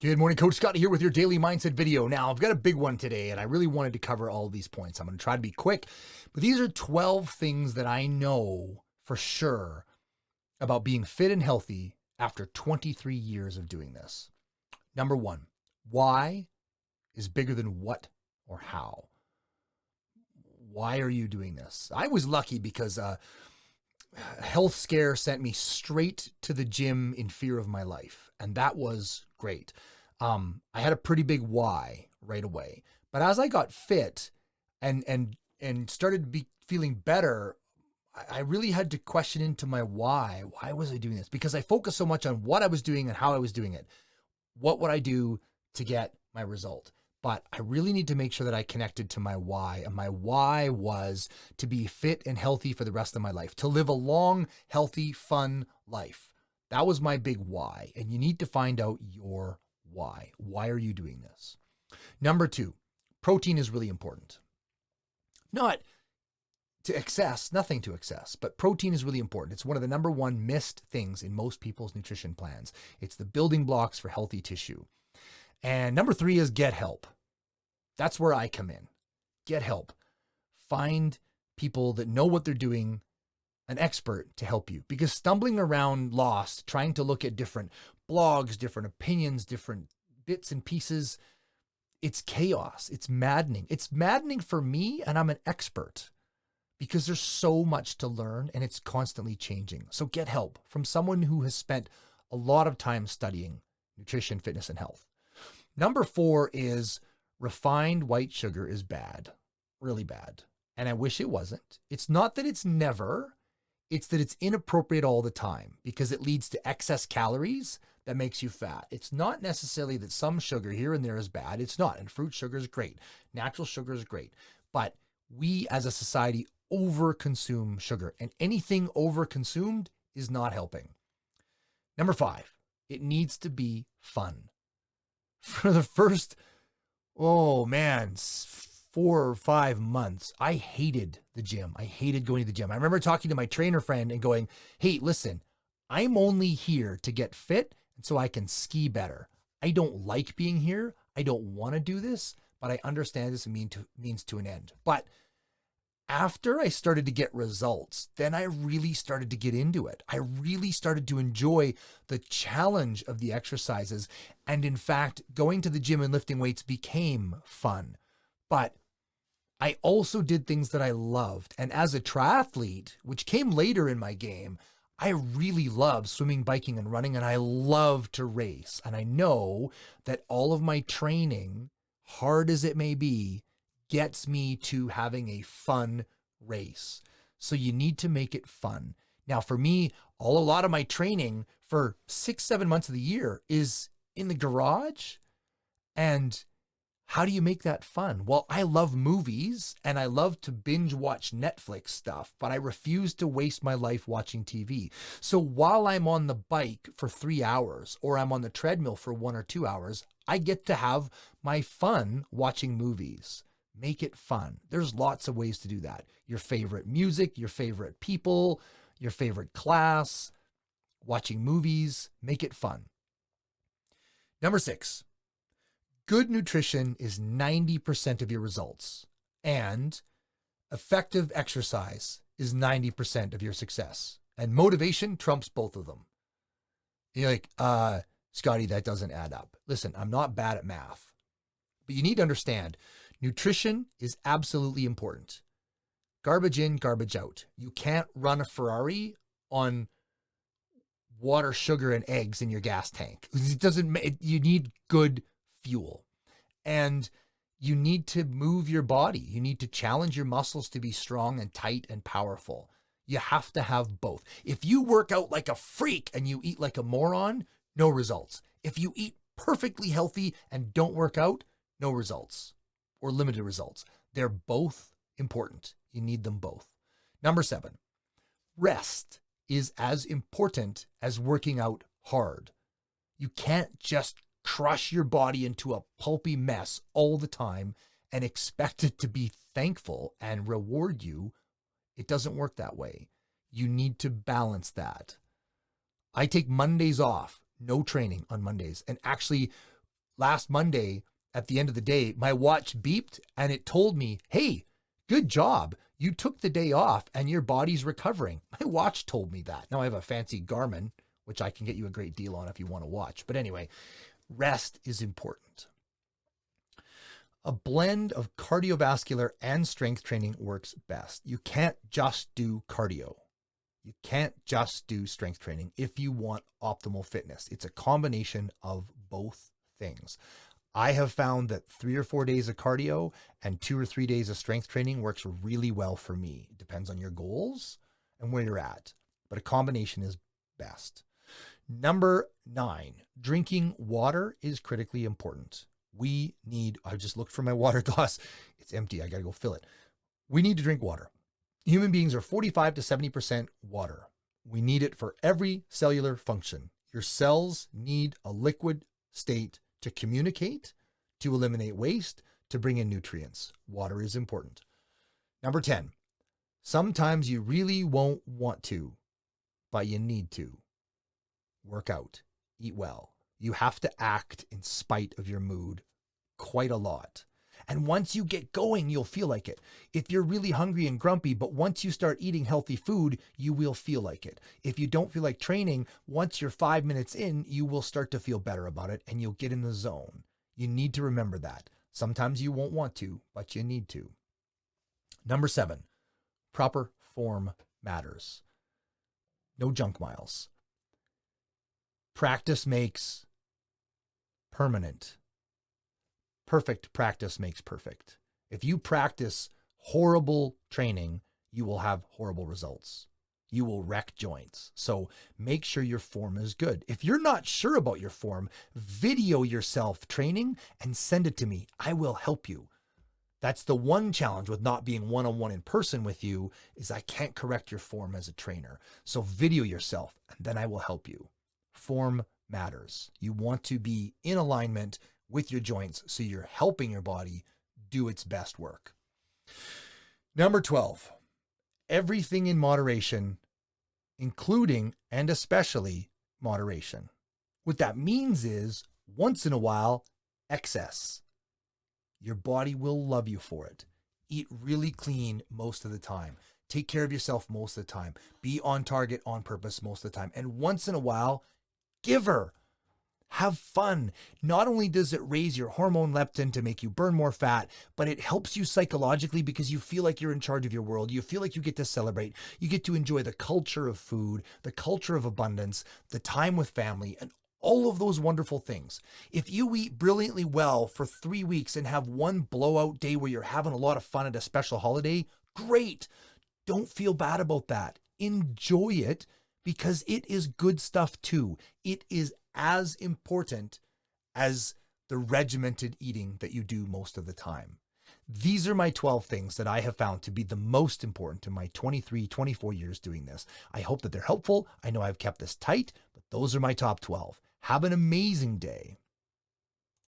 Good morning, Coach Scott here with your daily mindset video. Now, I've got a big one today, and I really wanted to cover all of these points. I'm going to try to be quick, but these are 12 things that I know for sure about being fit and healthy after 23 years of doing this. Number one, why is bigger than what or how. Why are you doing this? I was lucky because a health scare sent me straight to the gym in fear of my life, and that was great. I had a pretty big why right away, but as I got fit and started to be feeling better, I really had to question into my why. Why was I doing this? Because I focused so much on what I was doing and how I was doing it. What would I do to get my result? But I really need to make sure that I connected to my why. And my why was to be fit and healthy for the rest of my life, to live a long, healthy, fun life. That was my big why. And you need to find out your why. Why are you doing this? Number two, protein is really important. Not to excess, nothing to excess, but protein is really important. It's one of the number one missed things in most people's nutrition plans. It's the building blocks for healthy tissue. And number three is get help. That's where I come in. Get help. Find people that know what they're doing, an expert to help you. Because stumbling around lost, trying to look at different blogs, different opinions, different bits and pieces, it's chaos. It's maddening. It's maddening for me, and I'm an expert because there's so much to learn and it's constantly changing. So get help from someone who has spent a lot of time studying nutrition, fitness, and health. Number four is refined white sugar is bad, really bad. And I wish it wasn't. It's not that it's never, it's that it's inappropriate all the time because it leads to excess calories that makes you fat. It's not necessarily that some sugar here and there is bad. It's not. And fruit sugar is great. Natural sugar is great. But we as a society overconsume sugar, and anything overconsumed is not helping. Number five, it needs to be fun. For the first, 4 or 5 months, I hated the gym. I hated going to the gym. I remember talking to my trainer friend and going, hey, listen, I'm only here to get fit and so I can ski better. I don't like being here. I don't want to do this, but I understand this means to an end. But after I started to get results, then I really started to get into it. I really started to enjoy the challenge of the exercises. And in fact, going to the gym and lifting weights became fun. But I also did things that I loved. And as a triathlete, which came later in my game, I really love swimming, biking, and running, and I love to race. And I know that all of my training, hard as it may be, gets me to having a fun race. So you need to make it fun. Now, for me, a lot of my training for 6-7 months of the year is in the garage. And how do you make that fun? Well, I love movies and I love to binge watch Netflix stuff, but I refuse to waste my life watching TV. So while I'm on the bike for 3 hours or I'm on the treadmill for 1 or 2 hours, I get to have my fun watching movies. Make it fun. There's lots of ways to do that. Your favorite music, your favorite people, your favorite class, watching movies, make it fun. Number 6, good nutrition is 90% of your results, and effective exercise is 90% of your success. And motivation trumps both of them. You're like, Scotty, that doesn't add up. Listen, I'm not bad at math, but you need to understand nutrition is absolutely important. Garbage in, garbage out. You can't run a Ferrari on water, sugar, and eggs in your gas tank. You need good fuel. And you need to move your body. You need to challenge your muscles to be strong and tight and powerful. You have to have both. If you work out like a freak and you eat like a moron, no results. If you eat perfectly healthy and don't work out, no results or limited results. They're both important. You need them both. Number 7, rest is as important as working out hard. You can't just crush your body into a pulpy mess all the time and expect it to be thankful and reward you. It doesn't work that way. You need to balance that. I take Mondays off, no training on Mondays. And actually, last Monday at the end of the day, my watch beeped and it told me, hey, good job. You took the day off and your body's recovering. My watch told me that. Now I have a fancy Garmin, which I can get you a great deal on if you want to watch. But anyway, rest is important. A blend of cardiovascular and strength training works best. You can't just do cardio. You can't just do strength training if you want optimal fitness. It's a combination of both things. I have found that 3 or 4 days of cardio and 2 or 3 days of strength training works really well for me. It depends on your goals and where you're at, but a combination is best. Number 9, drinking water is critically important. I just looked for my water glass. It's empty. I got to go fill it. We need to drink water. Human beings are 45 to 70% water. We need it for every cellular function. Your cells need a liquid state to communicate, to eliminate waste, to bring in nutrients. Water is important. Number 10, sometimes you really won't want to, but you need to. Work out, eat well. You have to act in spite of your mood quite a lot. And once you get going, you'll feel like it. If you're really hungry and grumpy, but once you start eating healthy food, you will feel like it. If you don't feel like training, once you're 5 minutes in, you will start to feel better about it and you'll get in the zone. You need to remember that. Sometimes you won't want to, but you need to. Number 7, proper form matters. No junk miles. Practice makes permanent. Perfect practice makes perfect. If you practice horrible training, you will have horrible results. You will wreck joints. So make sure your form is good. If you're not sure about your form, video yourself training and send it to me. I will help you. That's the one challenge with not being one-on-one in person with you is I can't correct your form as a trainer. So video yourself and then I will help you. Form matters. You want to be in alignment with your joints so you're helping your body do its best work. Number 12, everything in moderation, including and especially moderation. What that means is once in a while, excess. Your body will love you for it. Eat really clean most of the time. Take care of yourself most of the time. Be on target on purpose most of the time. And once in a while, give her. Have fun. Not only does it raise your hormone leptin to make you burn more fat, but it helps you psychologically because you feel like you're in charge of your world. You feel like you get to celebrate. You get to enjoy the culture of food, the culture of abundance, the time with family, and all of those wonderful things. If you eat brilliantly well for 3 weeks and have one blowout day where you're having a lot of fun at a special holiday, great. Don't feel bad about that. Enjoy it because it is good stuff too. It is as important as the regimented eating that you do most of the time. These are my 12 things that I have found to be the most important in my 23, 24 years doing this. I hope that they're helpful. I know I've kept this tight, but those are my top 12. Have an amazing day.